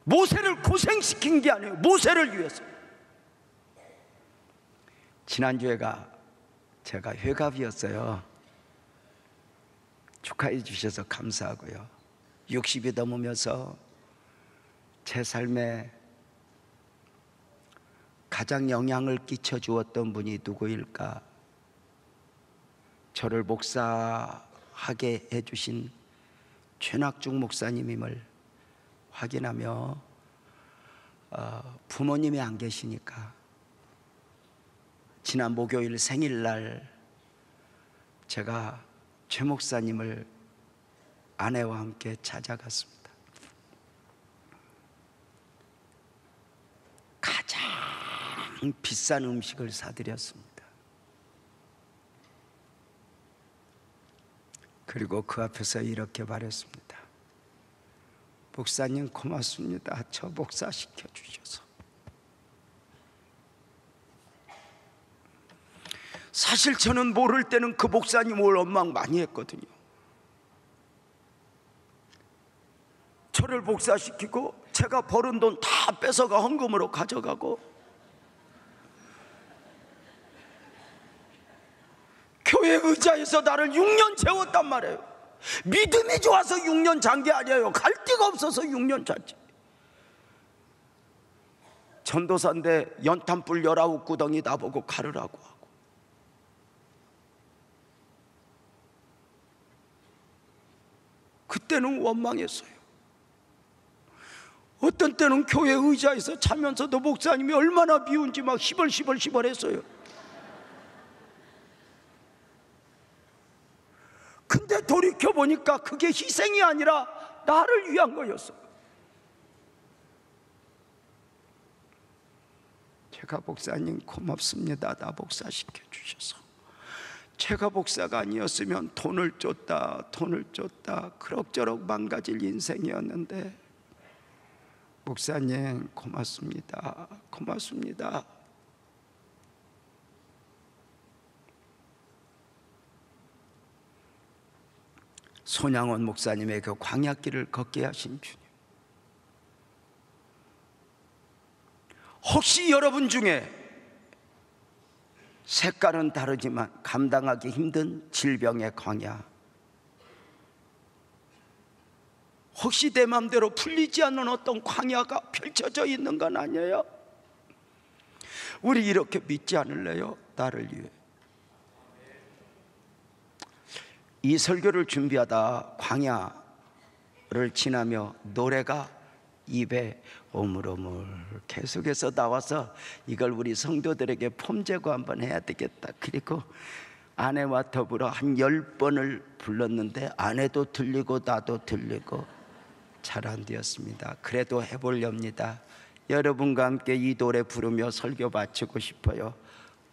모세를 고생시킨 게 아니에요. 모세를 위해서. 지난주에가 제가 회갑이었어요. 축하해 주셔서 감사하고요. 60이 넘으면서 제 삶에 가장 영향을 끼쳐 주었던 분이 누구일까? 저를 목사하게 해주신 최낙중 목사님임을 확인하며 부모님이 안 계시니까 지난 목요일 생일날 제가 최 목사님을 아내와 함께 찾아갔습니다. 가장 비싼 음식을 사드렸습니다. 그리고 그 앞에서 이렇게 말했습니다. 목사님 고맙습니다. 저 목사시켜 주셔서. 사실 저는 모를 때는 그 목사님을 원망 많이 했거든요. 저를 목사시키고 제가 벌은 돈 다 뺏어가 헌금으로 가져가고 교회 의자에서 나를 6년 재웠단 말이에요. 믿음이 좋아서 6년 잔 게 아니에요. 갈 데가 없어서 6년 잤지. 전도사인데 연탄불 19구덩이 나보고 가르라고 하고. 그때는 원망했어요. 어떤 때는 교회 의자에서 자면서도 목사님이 얼마나 미운지 막 시벌시벌 했어요. 근데 돌이켜보니까 그게 희생이 아니라 나를 위한 거였어. 제가 목사님 고맙습니다. 나 목사시켜 주셔서. 제가 목사가 아니었으면 돈을 쫓다 그럭저럭 망가질 인생이었는데 목사님 고맙습니다. 고맙습니다. 손양원 목사님의 그 광야길을 걷게 하신 주님, 혹시 여러분 중에 색깔은 다르지만 감당하기 힘든 질병의 광야, 혹시 내 마음대로 풀리지 않는 어떤 광야가 펼쳐져 있는 건 아니에요? 우리 이렇게 믿지 않을래요? 나를 위해. 이 설교를 준비하다 광야를 지나며 노래가 입에 오물오물 계속해서 나와서 이걸 우리 성도들에게 폼 제거 한번 해야 되겠다. 그리고 아내와 더불어 한 10번을 불렀는데 아내도 들리고 나도 들리고 잘 안 되었습니다. 그래도 해보렵니다. 여러분과 함께 이 노래 부르며 설교 마치고 싶어요.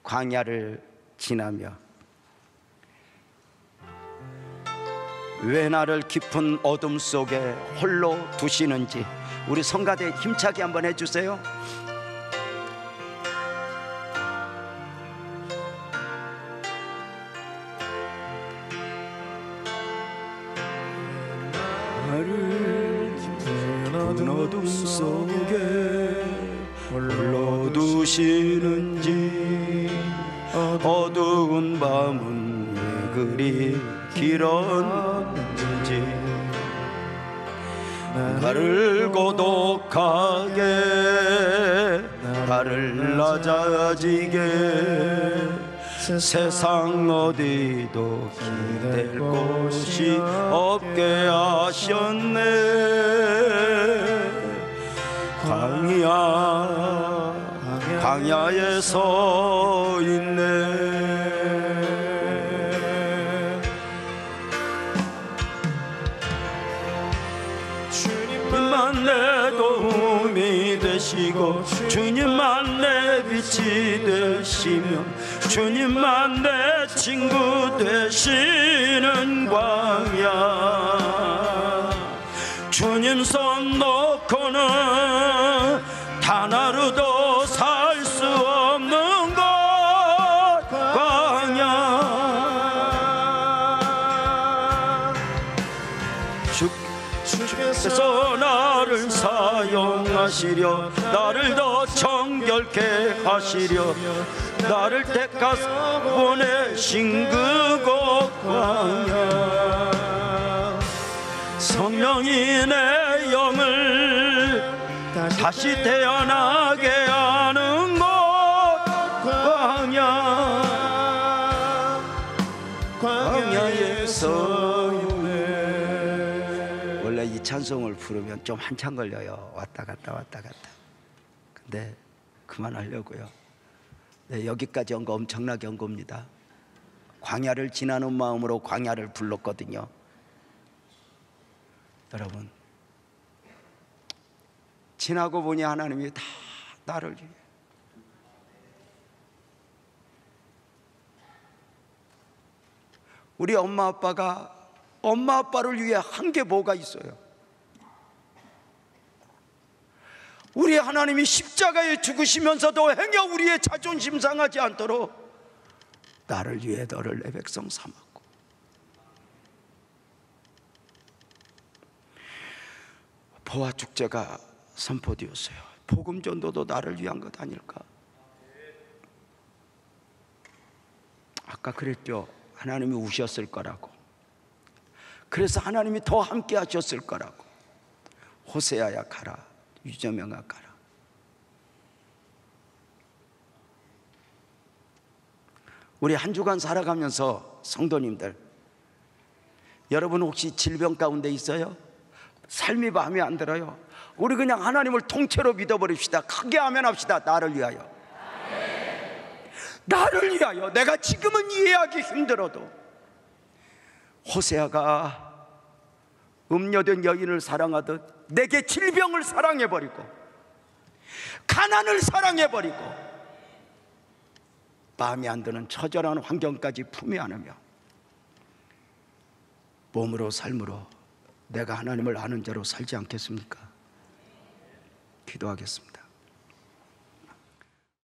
광야를 지나며. 왜 나를 깊은 어둠 속에 홀로 두시는지, 우리 성가대 힘차게 한번 해주세요. 나를 깊은 어둠 속에 홀로 두시는지, 어두운 밤은 왜 그리 길었는지, 나를 고독하게, 나를 낮아지게, 세상 어디도 기댈 곳이 없게 하셨네. 광야에 서 있네. 주님만 내 도움이 되시고, 주님만 내 빛이 되시면, 주님만 내 친구 되시는 광야. 주님 손 놓고는 단 하루도 살 수 없는 것 광야. 주께서 나를 사용하시려 나를 더 정결케 하시려 나를 택하사 보내신 그곳 광야 성령이 내 영을 다시 태어나게 하는 곳 광야에서 원래 이 찬송을 부르면 좀 한참 걸려요. 왔다 갔다 왔다 갔다. 근데 그만하려고요. 네, 여기까지 온 거 엄청나게 온 겁니다. 광야를 지나는 마음으로 광야를 불렀거든요. 여러분, 지나고 보니 하나님이 다 나를 위해 우리 엄마 아빠가 엄마 아빠를 위해 한 게 뭐가 있어요? 우리 하나님이 십자가에 죽으시면서도 행여 우리의 자존심 상하지 않도록 나를 위해 너를 내 백성 삼았고 보화 축제가 선포되었어요. 복음 전도도 나를 위한 것 아닐까? 아까 그랬죠. 하나님이 우셨을 거라고. 그래서 하나님이 더 함께 하셨을 거라고. 호세아야 가라, 유저명아 가라. 우리 한 주간 살아가면서 성도님들, 여러분 혹시 질병 가운데 있어요? 삶이 마음에 안 들어요? 우리 그냥 하나님을 통째로 믿어버립시다. 크게 아멘합시다. 나를 위하여, 나를 위하여. 내가 지금은 이해하기 힘들어도 호세아가 음녀된 여인을 사랑하듯 내게 질병을 사랑해버리고 가난을 사랑해버리고 마음에 안 드는 처절한 환경까지 품에 안으며 몸으로 삶으로 내가 하나님을 아는 자로 살지 않겠습니까? 기도하겠습니다.